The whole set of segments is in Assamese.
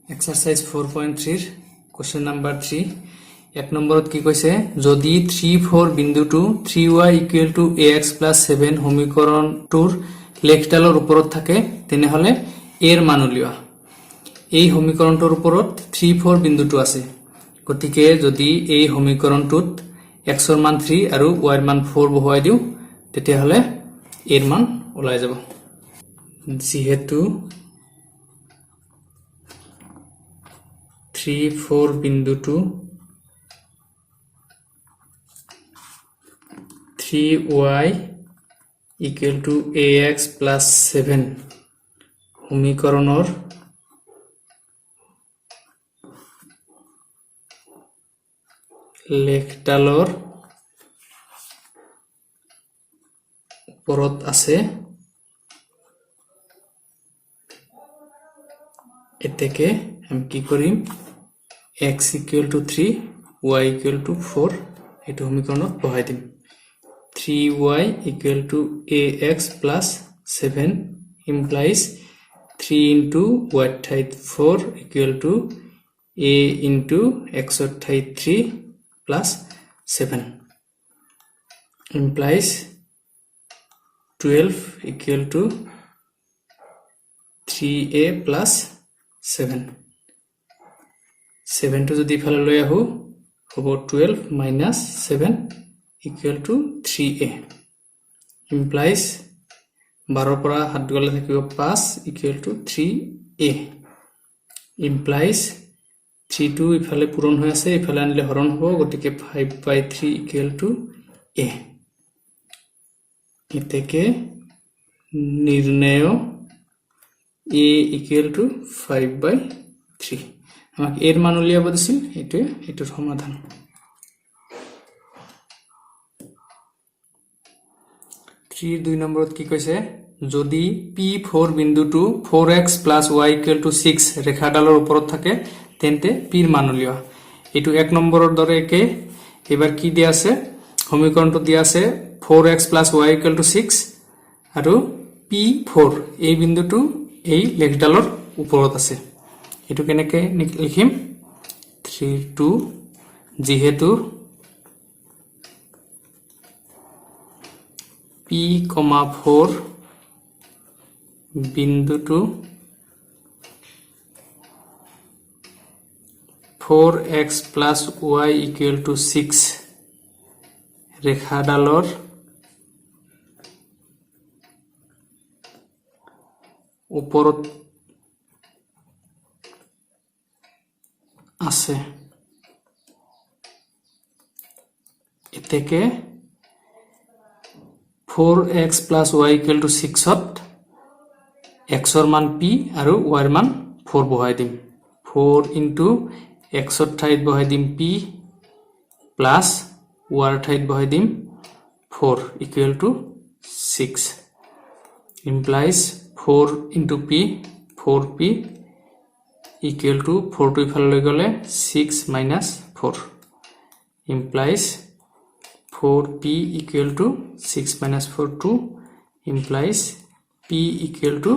Exercise 4.3 question number 3 এক নম্বৰত কি কৈছে যদি 3 4 বিন্দুটো 3y equal to ax plus 7 সমীকৰণটোৰ লেখডালৰ ওপৰত থাকে তেনেহলে এৰ মান উলিওৱা এই সমীকৰণটোৰ ওপৰত 3 4 বিন্দুটো আছে গতিকে যদি এই সমীকৰণটোত x ৰ মান 3 আৰু y ৰ মান 4 বহাই দিও তেতিয়াহলে এৰ মান ওলাই যাব যেহেতু 3 4 বিন্দুটো 3y equal to ax plus 7 সমীকৰণৰ লেখডালৰ ওপৰত আছে এতেকে আমি কি কৰিম x equal to 3 y equal to 4 এটো সমীকৰণত বহাই দিম 3y equal to ax plus 7 implies 3 into y ঠাইত 4 equal to a into x ঠাইত 3 plus 7 implies 12 equal to 3a plus 7 7 to যদি ফালে লৈ আহো হ'ব 12 minus 7 equal to 3a implies 12 পৰা 7 গলে থাকিব 5 equal to 3a implies 3 to ইফালে পূৰণ হৈ আছে ইফালে আনিলে হৰণ হ'ব গতিকে 5/3 equal to a এতেকে নিৰ্ণয় a equal to 5/3 আমাক এৰ মান উলিয়াব দিছিল এটাৰ সমাধান 3 2 নম্বৰত কি কৈছে যদি p4 বিন্দুটো 4x + y = 6 ৰেখাডালৰ ওপৰত থাকে তেন্তে p ৰ মান উলিওৱা এটো 1 নম্বৰৰ দৰে একে এবাৰ কি দিয়া আছে সমীকৰণটো দিয়া আছে 4x + y = 6 আৰু p4 এই বিন্দুটো এই লেখডালৰ ওপৰত আছে এটো কেনেকে লিখিম 3 2 যেহেতু p, 4 বিন্দুটো 4x + y = 6 ৰেখাডালৰ ওপৰত আছে এতেকে 4x + y = 6 ত x ৰ মান p আৰু y ৰ মান 4 বহাই দিম 4 into x ৰ ঠাইত বহাই দিম p plus y ৰ ঠাইত বহাই দিম 4 equal to 6 implies 4 into p 4p equal to 4 to ইফালে লৈ গলে 6 minus 4 implies 4p equal to 6 minus 4 2 implies p equal to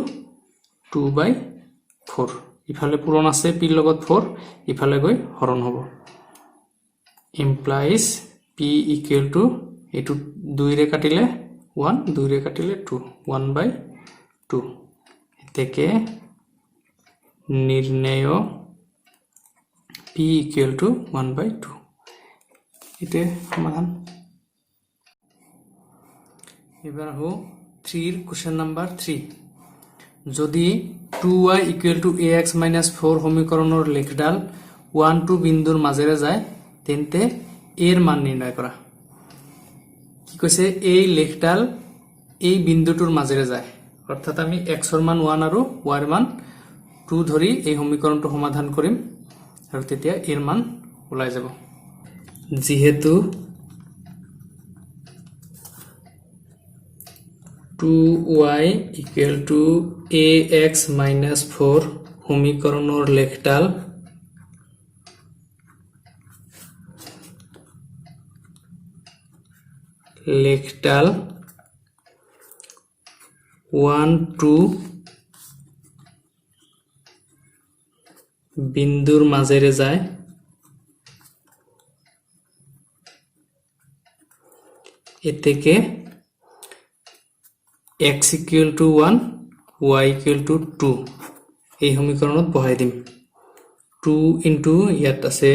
2/4 ইফালে পূৰণ আছে p লগত 4 ইফালে গৈ হৰণ হ'ব implies p equal to এটো 2 ৰে কাটিলে 1 2 ৰে কাটিলে 2 1/2 এতেকে নির্ণয় p equal to 1/2 এতে সমাধান এবার হো 3 এর কোশ্চেন নাম্বার 3 যদি 2y equal to ax - 4 সমীকৰণৰ লেখডাল 1 2 বিন্দুৰ মাজেৰে যায় তেন্তে এৰ মান নিৰ্ণয় কৰা কি কৈছে এই লেখডাল এই বিন্দুটোৰ মাজেৰে যায় অৰ্থাৎ আমি x ৰ মান 1 আৰু y ৰ মান 2 ধৰি এই সমীকৰণটো সমাধান কৰিম আৰু তেতিয়া এৰ মান ওলাই যাব যেহেতু 2y equal to ax - 4 সমীকৰণৰ লেখডাল লেখডাল 1 2 বিন্দুৰ মাজেৰে যায় এতেকে x equal to 1 y equal to 2 এই সমীকৰণত বহাই দিম 2 into ইয়াত আছে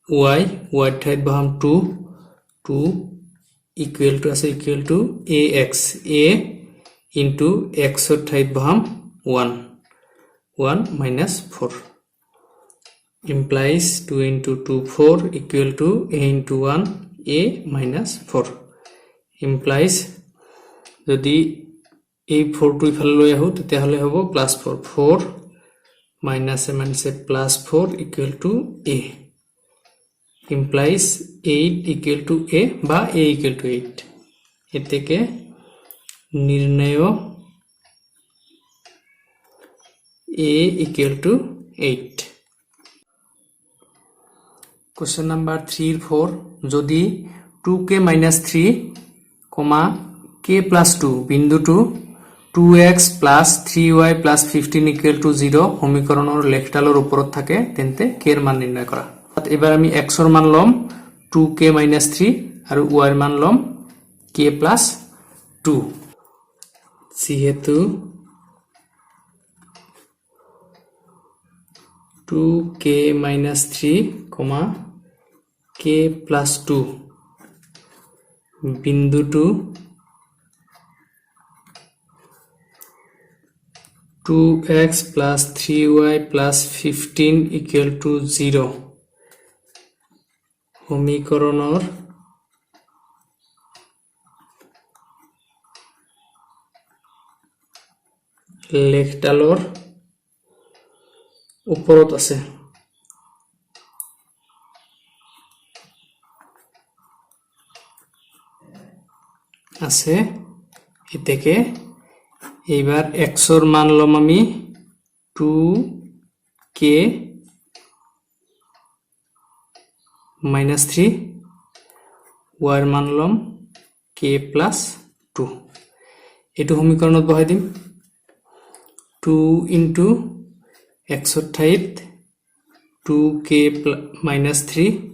y y ঠাইত বহাম 2 2 equal to আছে equal to ax a into x ৰ ঠাইত বহাম 1 1 minus 4 implies 2 into 2 4 equal to a into 1 a minus 4 implies যদি এই 4 টো ইফালে লৈ আহো তেতিয়া হলে হ'ব +4 4 minus a minus a plus 4 equal to a implies 8 equal to a বা a equal to 8 এতেকে নির্ণয় a equal to 8 question number 3 4 যদি 2k minus 3 k plus 2 বিন্দুটো 2x plus 3y plus 15 equal to 0 সমীকৰণৰ লেখডালৰ ওপৰত থাকে তেন্তে k এৰ মান নিৰ্ণয় কৰা এবাৰ আমি x এৰ মান লম 2k minus 3 আৰু y এর মান লম k plus 2 যেহেতু 2k minus 3 k plus 2 বিন্দুটো 2x plus 3y plus 15 equal to 0 সমীকৰণৰ লেখডালৰ ওপৰত আছে এতেকে এইবার x এর মান লম আমি 2k minus 3 y এর মান লম k plus 2 এটো সমীকৰণত বহাই দিম 2 into x এর ঠাইত 2k minus 3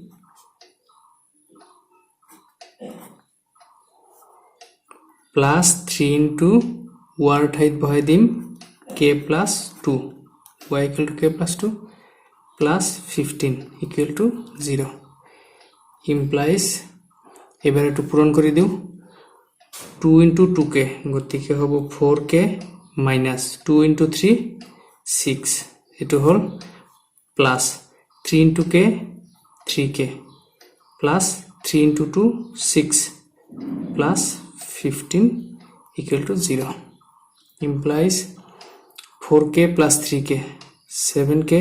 plus 3 into y ঠাইত বহাই দিম k plus 2 y equal to k plus 2 plus 15 equal to 0 implies এবাৰ এটো পূৰণ কৰি দিও 2 into 2k গতিকে হ'ব 4k minus 2 into 3 6 এটো হল plus 3 into k 3k plus 3 into 2 6 plus 15 equal to 0 implies 4k plus 3k 7k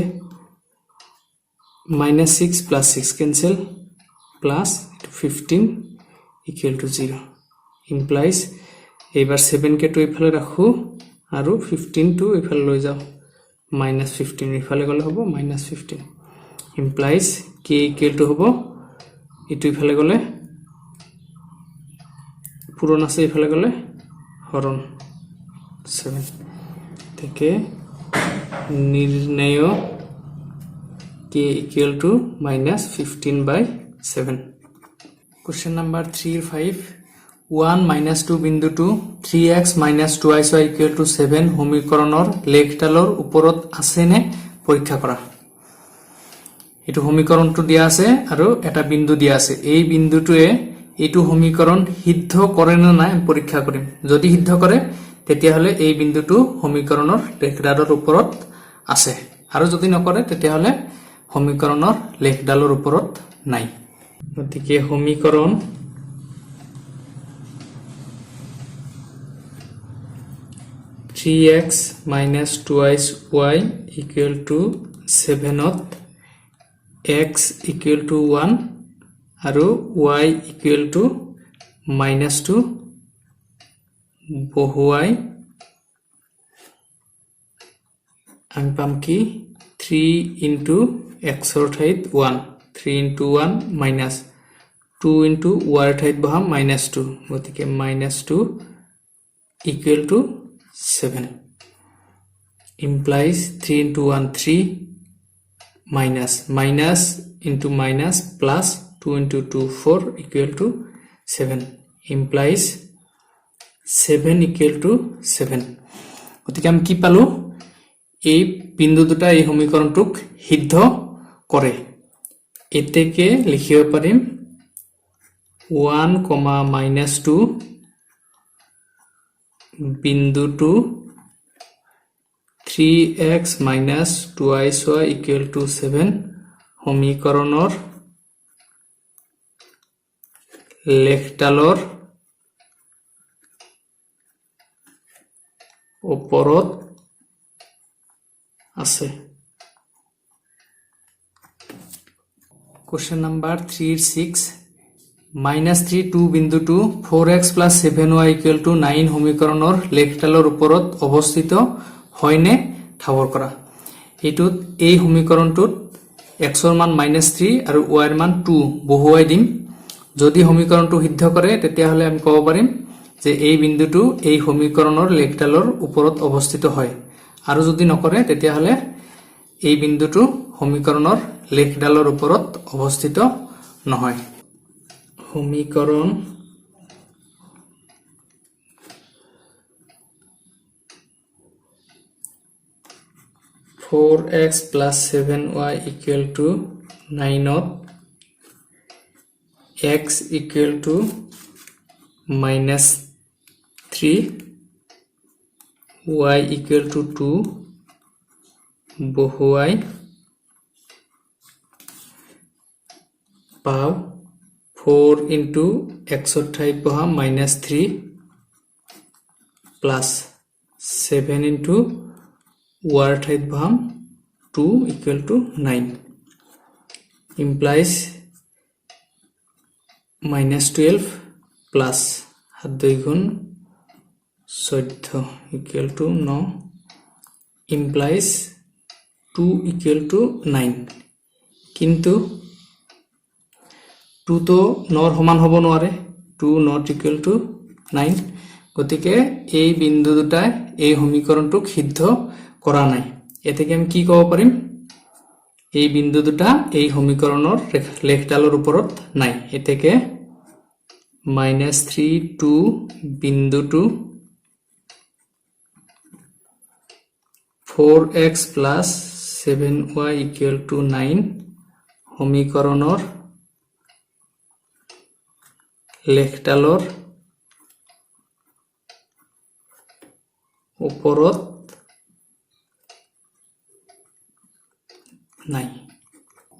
minus 6 plus 6 cancel plus 15 equal to 0 implies এবাৰ 7k to ইফালে ৰাখো আৰু 15 to ইফালে লৈ যাও minus 15 ইফালে গলে হ'ব minus 15 implies k equal to হ'ব ইটো ইফালে গলে পূরণ আছে ইফালে গলে হরণ 7 থেকে নির্ণয় k equal to minus 15 by 7 question number 3 5 1 minus 2 বিন্দু 2 3x minus 2y equal to 7 সমীকৰণৰ লেখডালৰ ওপৰত আছে নে পৰীক্ষা কৰা এটো সমীকৰণটো দিয়া আছে আৰু এটা বিন্দু দিয়া আছে এই বিন্দুটোৱে এটো সমীকৰণ সিদ্ধ কৰে না নাই পৰীক্ষা কৰিম যদি সিদ্ধ কৰে তেতিয়া হলে এই বিন্দুটো সমীকৰণৰ লেখডালৰ ওপৰত আছে আৰু যদি নকৰে তেতিয়া হলে সমীকৰণৰ লেখডালৰ ওপৰত নাই গতিকে সমীকৰণ 3x minus 2y equal to 7 to x equal to 1 আৰু y equal to minus 2 বহুৱাই আমি পাম কি 3 into x ৰ ঠাইত 1 3 into 1 minus 2 into y ৰ ঠাইত বহাম minus 2 গতিকে minus 2 equal to 7 implies 3 into 1 3 minus into minus plus 2 into 2 4 equal to 7 implies 7 equal to 7 গতিকে আমি কি পালো এই বিন্দু দুটা এই সমীকৰণটোক সিদ্ধ কৰে এতেকে লিখিব পাৰিম 1, -2 বিন্দুটো 3x minus 2y equal to 7 সমীকৰণৰ লেখডালৰ ওপৰত আছে Question number 3-6 -3 2 বিন্দুটো 4x plus 7y equal to 9 সমীকৰণৰ লেখডালৰ ওপৰত অৱস্থিত হয়নে ঠাৱৰ কৰা এইটোত এই সমীকৰণটোত x ৰ মান -3 আৰু y ৰ মান 2 বহুৱাই দিম যদি সমীকৰণটো সিদ্ধ কৰে তেতিয়া হলে আমি ক'ব পাৰিম যে এই বিন্দুটো এই সমীকৰণৰ লেখডালৰ ওপৰত অৱস্থিত হয় আৰু যদি নকৰে তেতিয়া হলে এই বিন্দুটো সমীকৰণৰ লেখডালৰ ওপৰত অৱস্থিত নহয় সমীকৰণ (4x plus 7y equal to 9) x equal to -3 y equal to 2 বহুৱাই পাও 4 into x ৰ ঠাইত বহা -3 plus 7 into y ৰ ঠাইত বহা 2 equal to 9 implies -12 plus 7 গুণ 14 equal to 9 implies 2 equal to 9 কিন্তু 2 তো 9 সমান হ'ব নোৱাৰে 2 not equal to 9 গতিকে এই বিন্দু দুটা এই সমীকৰণটোক সিদ্ধ কৰা নাই এতেকে আমি কি ক'ব পাৰিম এই বিন্দু দুটা এই সমীকৰণৰ লেখডালৰ ওপৰত নাই এতেকে -3 2 বিন্দুটো 4x plus 7y equal to 9 সমীকৰণৰ লেখডালৰ ওপৰত নাই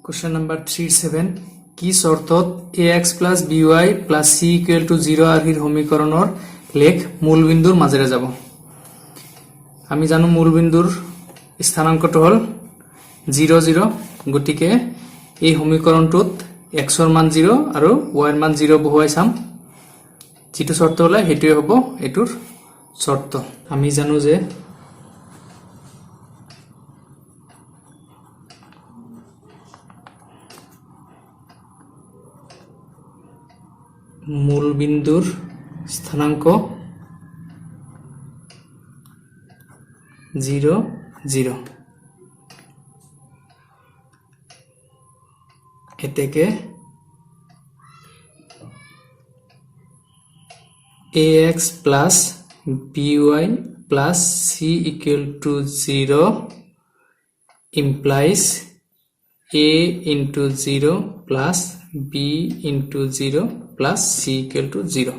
Question number 3-7 কি শৰ্তত ax plus by plus c equal to 0 আৰ্হিৰ সমীকৰণৰ লেখ মূল বিন্দুৰ মাজেৰে যাব আমি জানো মূল বিন্দুৰ স্থানাংকটো হল 0 0 গতিকে এই সমীকৰণটোত x ৰ মান 0 আৰু y ৰ মান 0 বহুৱাই চাম যেটো শৰ্ত হলে হেতুৱে হ'ব এটোৰ শর্ত আমি জানো যে মূল বিন্দুর স্থানাঙ্ক 0 0 এতেকে ax plus by plus c equal to 0 implies a into 0 plus b into 0 plus c equal to 0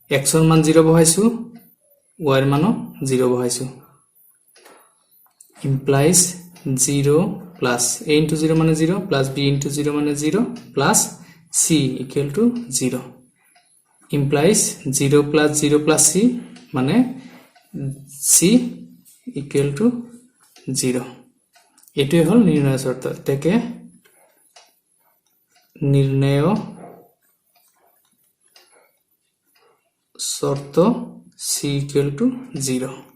x ৰ মান 0 বহাইছো y ৰ মান 0 বহাইছো implies 0 plus a into 0 মানে 0 plus b into 0 মানে 0 plus c equal to 0 implies 0 plus 0 plus c মানে c equal to 0 এটাই হল নির্ণয় শর্ত থেকে নির্ণয় শর্ত c equal to 0